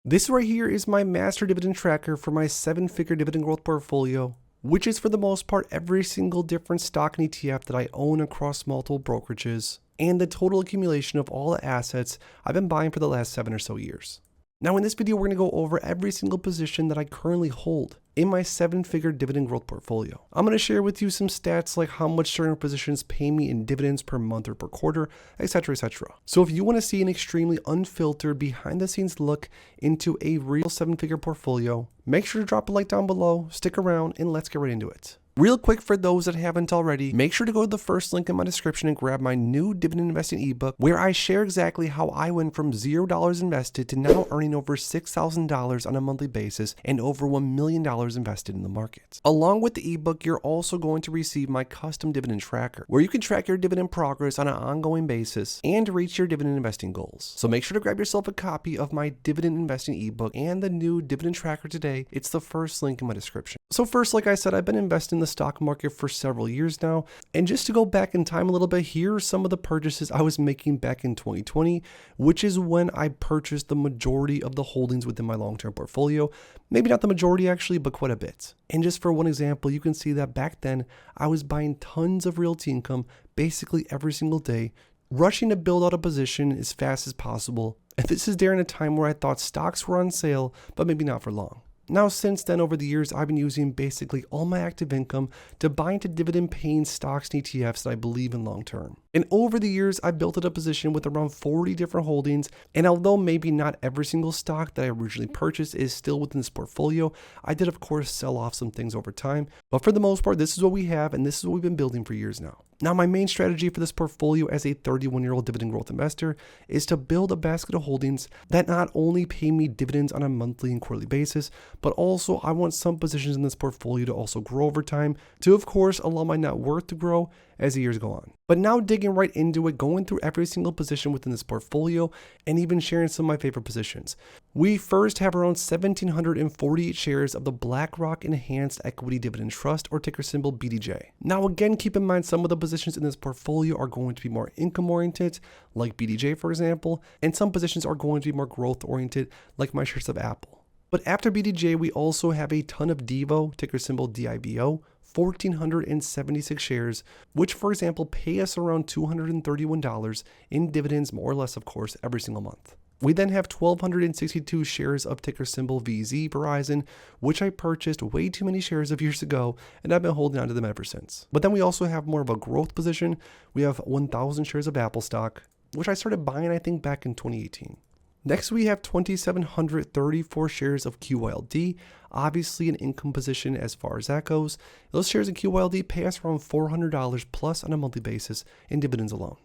This right here is my master dividend tracker for my 7-figure dividend growth portfolio, which is for the most part every single different stock and ETF that I own across multiple brokerages, and the total accumulation of all the assets I've been buying for the last 7 or so years. Now in this video, we're going to go over every single position that I currently hold in my 7-figure dividend growth portfolio. I'm going to share with you some stats like how much certain positions pay me in dividends per month or per quarter, etc, etc. So if you want to see an extremely unfiltered behind the scenes look into a real 7-figure portfolio, make sure to drop a like down below, stick around, and let's get right into it. Real quick, for those that haven't already, make sure to go to the first link in my description and grab my new dividend investing ebook, where I share exactly how I went from $0 invested to now earning over $6,000 on a monthly basis and over $1 million invested in the market. Along with the ebook, you're also going to receive my custom dividend tracker, where you can track your dividend progress on an ongoing basis and reach your dividend investing goals. So make sure to grab yourself a copy of my dividend investing ebook and the new dividend tracker today. It's the first link in my description. So first, like I said, I've been investing in the stock market for several years now, and just to go back in time a little bit, here are some of the purchases I was making back in 2020, which is when I purchased the majority of the holdings within my long-term portfolio. Maybe not the majority actually, but quite a bit. And just for one example, you can see that back then I was buying tons of realty income basically every single day, rushing to build out a position as fast as possible. And this is during a time where I thought stocks were on sale, but maybe not for long. Now, since then, over the years, I've been using basically all my active income to buy into dividend-paying stocks and ETFs that I believe in long-term. And over the years, I've built up a position with around 40 different holdings, and although maybe not every single stock that I originally purchased is still within this portfolio, I did, of course, sell off some things over time. But for the most part, this is what we have, and this is what we've been building for years now. Now, my main strategy for this portfolio as a 31-year-old dividend growth investor is to build a basket of holdings that not only pay me dividends on a monthly and quarterly basis, but also I want some positions in this portfolio to also grow over time to, of course, allow my net worth to grow as the years go on. But now digging right into it, going through every single position within this portfolio and even sharing some of my favorite positions. We first have around 1,748 shares of the BlackRock Enhanced Equity Dividend Trust, or ticker symbol BDJ. Now again, keep in mind some of the positions in this portfolio are going to be more income oriented, like BDJ for example, and some positions are going to be more growth oriented, like my shares of Apple. But after BDJ, we also have a ton of DIVO, ticker symbol DIVO, 1,476 shares, which for example pay us around $231 in dividends, more or less of course, every single month. We then have 1,262 shares of ticker symbol VZ Verizon, which I purchased way too many shares of years ago, and I've been holding on to them ever since. But then we also have more of a growth position. We have 1,000 shares of Apple stock, which I started buying I think back in 2018. Next, we have 2,734 shares of QYLD, obviously an income position as far as that goes. Those shares of QYLD pay us around $400 plus on a monthly basis in dividends alone.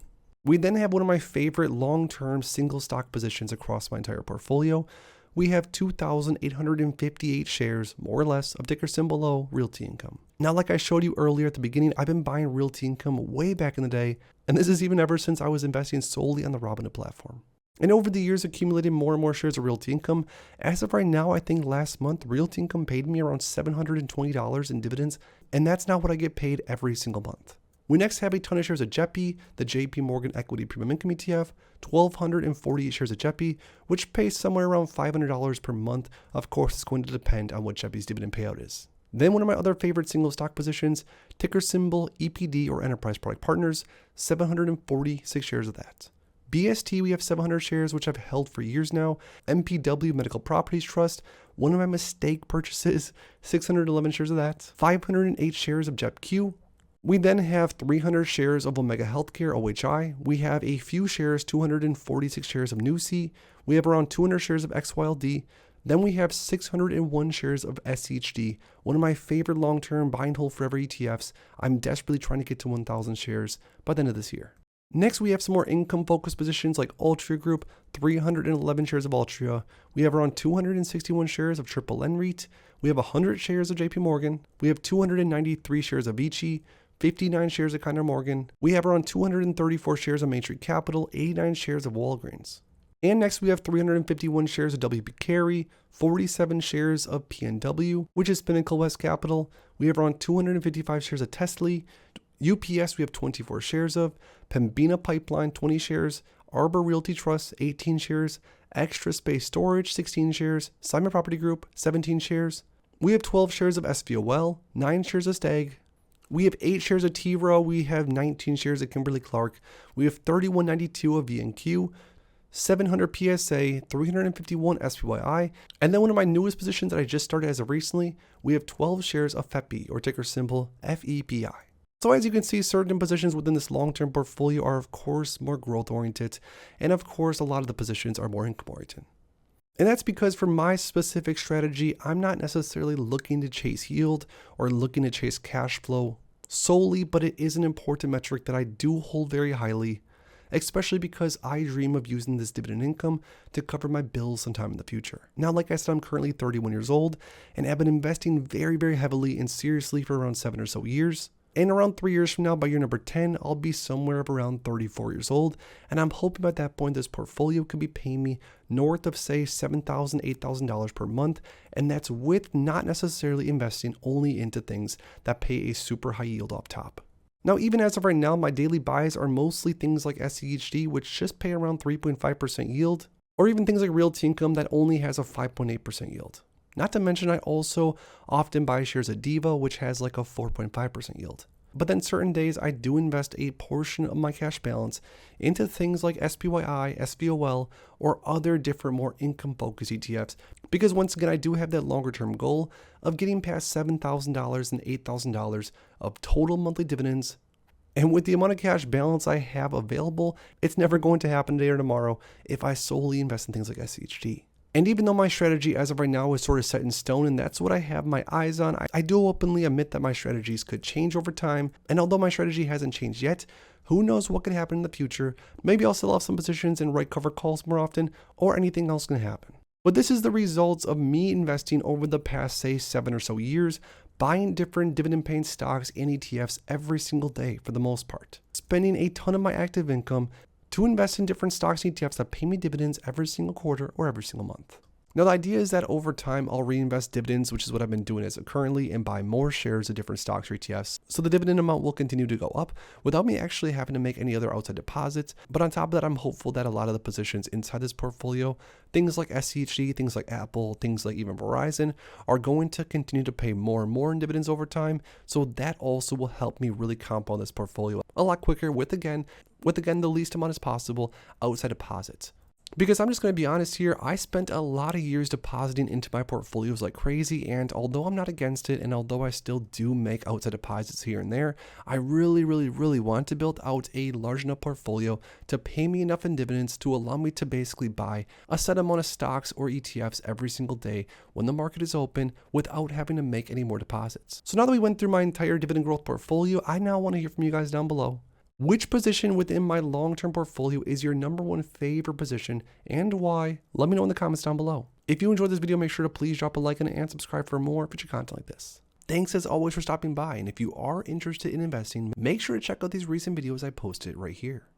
We then have one of my favorite long-term single stock positions across my entire portfolio. We have 2,858 shares, more or less, of ticker symbol O, Realty Income. Now, like I showed you earlier at the beginning, I've been buying Realty Income way back in the day, and this is even ever since I was investing solely on the Robinhood platform. And over the years, accumulated more and more shares of Realty Income. As of right now, I think last month, Realty Income paid me around $720 in dividends, and that's not what I get paid every single month. We next have a ton of shares of JEPI, the JP Morgan Equity Premium Income ETF, 1,248 shares of JEPI, which pays somewhere around $500 per month. Of course, it's going to depend on what JEPI's dividend payout is. Then one of my other favorite single stock positions, ticker symbol EPD or Enterprise Product Partners, 746 shares of that. BST, we have 700 shares, which I've held for years now. MPW, Medical Properties Trust, one of my mistake purchases, 611 shares of that. 508 shares of JEPQ. We then have 300 shares of Omega Healthcare, OHI. We have a few shares, 246 shares of NUC. We have around 200 shares of XYLD. Then we have 601 shares of SCHD, one of my favorite long-term buy and hold forever ETFs. I'm desperately trying to get to 1,000 shares by the end of this year. Next, we have some more income-focused positions like Altria Group, 311 shares of Altria. We have around 261 shares of Triple N REIT. We have 100 shares of JP Morgan. We have 293 shares of Vici, 59 shares of Kinder Morgan. We have around 234 shares of Main Street Capital, 89 shares of Walgreens. And next, we have 351 shares of WP Carey, 47 shares of PNW, which is Pinnacle West Capital. We have around 255 shares of TSLY. UPS, we have 24 shares of. Pembina Pipeline, 20 shares. Arbor Realty Trust, 18 shares. Extra Space Storage, 16 shares, Simon Property Group, 17 shares. We have 12 shares of SVOL, 9 shares of STAG. We have 8 shares of TGRO, we have 19 shares of Kimberly-Clark. We have 3192 of VNQ, 700 PSA, 351 SPYI, and then one of my newest positions that I just started as of recently, we have 12 shares of FEPI, or ticker symbol FEPI. So as you can see, certain positions within this long-term portfolio are of course more growth-oriented, and of course a lot of the positions are more income-oriented. And that's because for my specific strategy, I'm not necessarily looking to chase yield or looking to chase cash flow solely, but it is an important metric that I do hold very highly, especially because I dream of using this dividend income to cover my bills sometime in the future. Now, like I said, I'm currently 31 years old and have been investing very, very heavily and seriously for around 7 or so years. And around 3 years from now, by year number 10, I'll be somewhere up around 34 years old. And I'm hoping at that point, this portfolio could be paying me north of say $7,000, $8,000 per month. And that's with not necessarily investing only into things that pay a super high yield off top. Now, even as of right now, my daily buys are mostly things like SCHD, which just pay around 3.5% yield, or even things like Realty Income that only has a 5.8% yield. Not to mention, I also often buy shares of Diva, which has like a 4.5% yield. But then certain days, I do invest a portion of my cash balance into things like SPYI, SVOL, or other different more income-focused ETFs, because once again, I do have that longer-term goal of getting past $7,000 and $8,000 of total monthly dividends. And with the amount of cash balance I have available, it's never going to happen today or tomorrow if I solely invest in things like SCHD. And even though my strategy as of right now is sort of set in stone and that's what I have my eyes on, I do openly admit that my strategies could change over time. And although my strategy hasn't changed yet, who knows what could happen in the future. Maybe I'll sell off some positions and write cover calls more often, or anything else can happen. But this is the results of me investing over the past, say, 7 or so years, buying different dividend paying stocks and ETFs every single day for the most part, spending a ton of my active income to invest in different stocks and ETFs that pay me dividends every single quarter or every single month. Now, the idea is that over time, I'll reinvest dividends, which is what I've been doing as of currently, and buy more shares of different stocks or ETFs. So the dividend amount will continue to go up without me actually having to make any other outside deposits. But on top of that, I'm hopeful that a lot of the positions inside this portfolio, things like SCHD, things like Apple, things like even Verizon, are going to continue to pay more and more in dividends over time. So that also will help me really compound this portfolio a lot quicker with again, the least amount as possible outside deposits. Because I'm just going to be honest here, I spent a lot of years depositing into my portfolios like crazy, and although I'm not against it, and although I still do make outside deposits here and there, I really want to build out a large enough portfolio to pay me enough in dividends to allow me to basically buy a set amount of stocks or ETFs every single day when the market is open without having to make any more deposits. So now that we went through my entire dividend growth portfolio, I now want to hear from you guys down below. Which position within my long-term portfolio is your number one favorite position and why? Let me know in the comments down below. If you enjoyed this video, make sure to please drop a like on it and subscribe for more future content like this. Thanks as always for stopping by, and if you are interested in investing, make sure to check out these recent videos I posted right here.